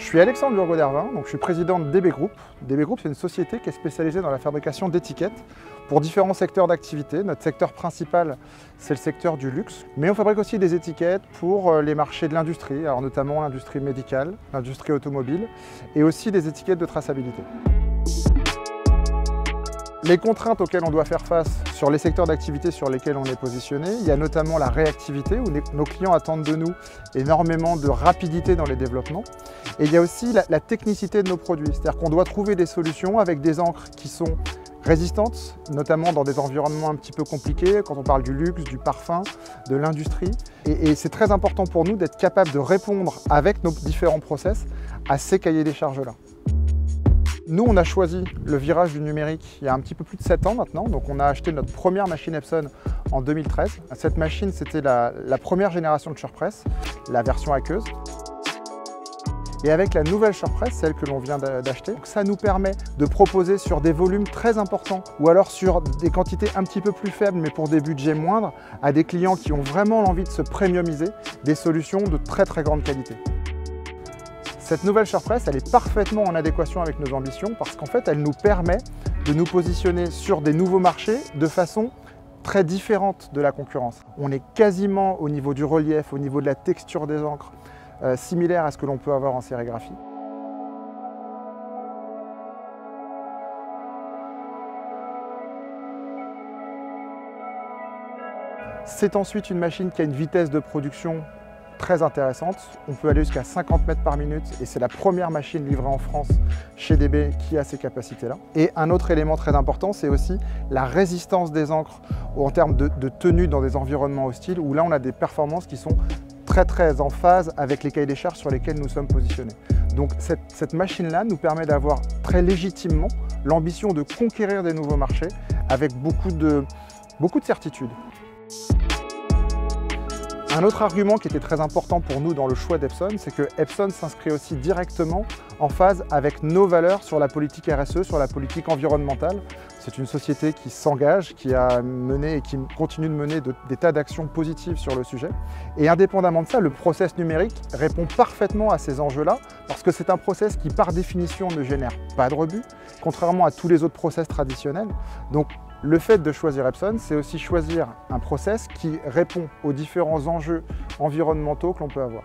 suis Alexandre Burgaud-Dervin, je suis président de DB Group. DB Group, c'est une société qui est spécialisée dans la fabrication d'étiquettes pour différents secteurs d'activité. Notre secteur principal, c'est le secteur du luxe, mais on fabrique aussi des étiquettes pour les marchés de l'industrie, alors notamment l'industrie médicale, l'industrie automobile, et aussi des étiquettes de traçabilité. Les contraintes auxquelles on doit faire face sur les secteurs d'activité sur lesquels on est positionné, il y a notamment la réactivité, où nos clients attendent de nous énormément de rapidité dans les développements. Et il y a aussi la technicité de nos produits, c'est-à-dire qu'on doit trouver des solutions avec des encres qui sont résistantes, notamment dans des environnements un petit peu compliqués, quand on parle du luxe, du parfum, de l'industrie. Et c'est très important pour nous d'être capable de répondre avec nos différents process à ces cahiers des charges-là. Nous, on a choisi le virage du numérique il y a un petit peu plus de 7 ans maintenant. Donc on a acheté notre première machine Epson en 2013. Cette machine, c'était la première génération de SurePress, la version aqueuse. Et avec la nouvelle SurePress, celle que l'on vient d'acheter, ça nous permet de proposer sur des volumes très importants ou alors sur des quantités un petit peu plus faibles mais pour des budgets moindres à des clients qui ont vraiment l'envie de se premiumiser des solutions de très grande qualité. Cette nouvelle SurePress, elle est parfaitement en adéquation avec nos ambitions parce qu'en fait, elle nous permet de nous positionner sur des nouveaux marchés de façon très différente de la concurrence. On est quasiment au niveau du relief, au niveau de la texture des encres, similaire à ce que l'on peut avoir en sérigraphie. C'est ensuite une machine qui a une vitesse de production très intéressante. On peut aller jusqu'à 50 mètres par minute et c'est la première machine livrée en France chez DB qui a ces capacités-là. Et un autre élément très important, c'est aussi la résistance des encres en termes de tenue dans des environnements hostiles où là on a des performances qui sont très en phase avec les cahiers des charges sur lesquels nous sommes positionnés. Donc cette machine-là nous permet d'avoir très légitimement l'ambition de conquérir des nouveaux marchés avec beaucoup de certitude. Un autre argument qui était très important pour nous dans le choix d'Epson, c'est que Epson s'inscrit aussi directement en phase avec nos valeurs sur la politique RSE, sur la politique environnementale. C'est une société qui s'engage, qui a mené et qui continue de mener des tas d'actions positives sur le sujet. Et indépendamment de ça, le process numérique répond parfaitement à ces enjeux-là parce que c'est un process qui, par définition, ne génère pas de rebut, contrairement à tous les autres process traditionnels. Donc, le fait de choisir Epson, c'est aussi choisir un process qui répond aux différents enjeux environnementaux que l'on peut avoir.